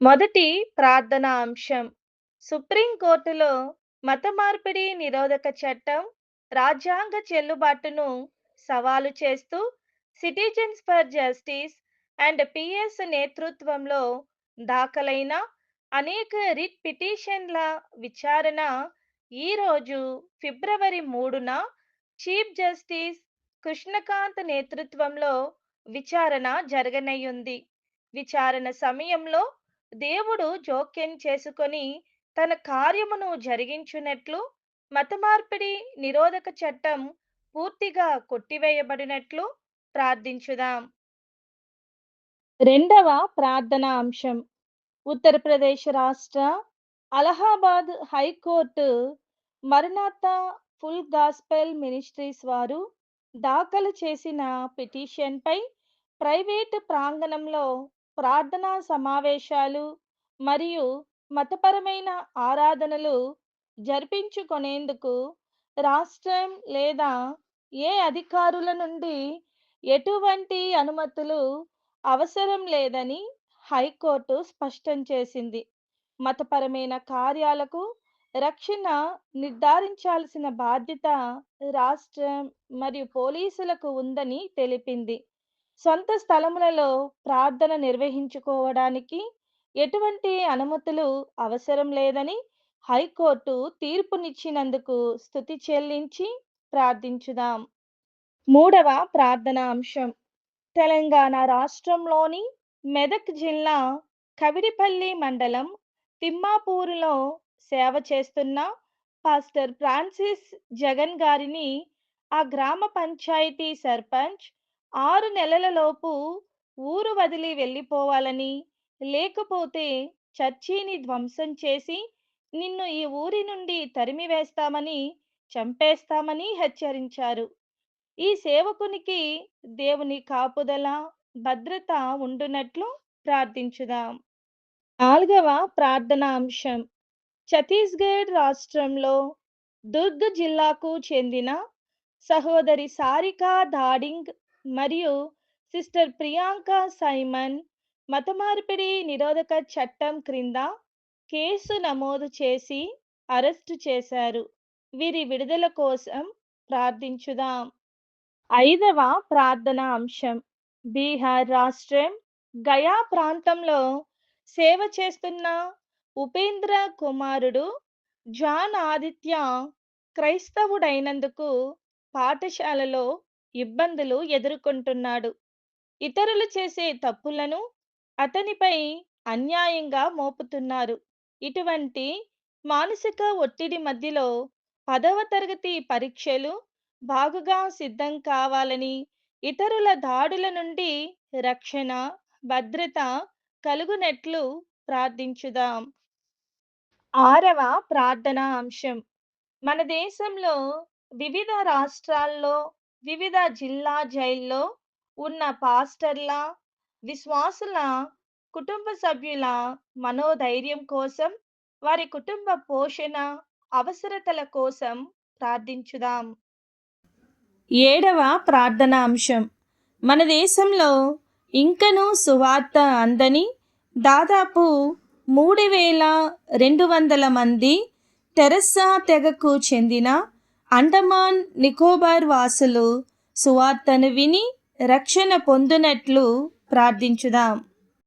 మొదటి ప్రార్థనా అంశం. సుప్రీంకోర్టులో మత మార్పిడి నిరోధక చట్టం రాజ్యాంగ చెల్లుబాటును సవాలు చేస్తూ citizens for justice and PS నేతృత్వంలో దాఖలైన అనేక రిట్ పిటిషన్ల విచారణ ఈరోజు ఫిబ్రవరి 3న చీఫ్ జస్టిస్ కృష్ణకాంత్ నేతృత్వంలో విచారణ జరగనయ్యుంది. విచారణ సమయంలో దేవుడు జోక్యం చేసుకొని తన కార్యమును జరిగించున్నట్లు, మతమార్పిడి నిరోధక చట్టం పూర్తిగా కొట్టివేయబడినట్లు ప్రార్థించుదాం. రెండవ ప్రార్థనా అంశం. ఉత్తరప్రదేశ్ రాష్ట్ర అలహాబాద్ హైకోర్టు మరణాత ఫుల్ గాస్పెల్ మినిస్ట్రీస్ వారు దాఖలు చేసిన పిటిషన్పై ప్రైవేటు ప్రాంగణంలో ప్రార్థనా సమావేశాలు మరియు మతపరమైన ఆరాధనలు జరిపించుకొనేందుకు రాష్ట్రం లేదా ఏ అధికారుల నుండి ఎటువంటి అనుమతులు అవసరం లేదని హైకోర్టు స్పష్టం చేసింది. మతపరమైన కార్యాలకు రక్షణ నిర్ధారించాల్సిన బాధ్యత రాష్ట్రం మరియు పోలీసులకు ఉందని తెలిపింది. సొంత స్థలములలో ప్రార్థన నిర్వహించుకోవడానికి ఎటువంటి అనుమతులు అవసరం లేదని హైకోర్టు తీర్పునిచ్చినందుకు స్తుతి చెల్లించి ప్రార్థించుదాం. మూడవ ప్రార్థనా అంశం. తెలంగాణ రాష్ట్రంలోని మెదక్ జిల్లా కవిడిపల్లి మండలం తిమ్మాపూరులో సేవ చేస్తున్న పాస్టర్ ఫ్రాన్సిస్ జగన్ గారిని ఆ గ్రామ పంచాయతీ సర్పంచ్ 6 నెలలలోపు ఊరు వదిలి వెళ్ళిపోవాలని, లేకపోతే చర్చిని ధ్వంసం చేసి నిన్ను ఈ ఊరి నుండి తరిమివేస్తామని, చంపేస్తామని హెచ్చరించారు. ఈ సేవకునికి దేవుని కాపుదల, భద్రత ఉండునట్లు ప్రార్థించుదాం. నాలుగవ ప్రార్థనా అంశం. ఛత్తీస్గఢ్ రాష్ట్రంలో దుర్గ్ జిల్లాకు చెందిన సహోదరి సారికా ధాడింగ్ మరియు సిస్టర్ ప్రియాంక సైమన్ మతమార్పిడి నిరోధక చట్టం క్రింద కేసు నమోదు చేసి అరెస్టు చేశారు. వీరి విడుదల కోసం ప్రార్థించుదాం. ఐదవ ప్రార్థనా అంశం. బీహార్ రాష్ట్రం గయా ప్రాంతంలో సేవ చేస్తున్న ఉపేంద్ర కుమారుడు జాన్ ఆదిత్య క్రైస్తవుడైనందుకు పాఠశాలలో ఇబ్బందులు ఎదుర్కొంటున్నాడు. ఇతరులు చేసే తప్పులను అతనిపై అన్యాయంగా మోపుతున్నారు. ఇటువంటి మానసిక ఒత్తిడి మధ్యలో 10వ తరగతి పరీక్షలు బాగుగా సిద్ధం కావాలని, ఇతరుల దాడుల నుండి రక్షణ, భద్రత కలుగునట్లు ప్రార్థించుదాం. ఆరవ ప్రార్థనా అంశం. మన దేశంలో వివిధ రాష్ట్రాల్లో, వివిధ జిల్లా జైల్లో ఉన్న పాస్టర్ల, విశ్వాసుల కుటుంబ సభ్యుల మనోధైర్యం కోసం, వారి కుటుంబ పోషణ అవసరతల కోసం ప్రార్థించుదాం. ఏడవ ప్రార్థనా అంశం. మన దేశంలో ఇంకనూ సువార్త అందని దాదాపు 3200 మంది తెరస్సా తెగకు చెందిన అండమాన్ నికోబార్ వాసులు సువార్తను విని రక్షణ పొందునట్లు ప్రార్థించుదాం.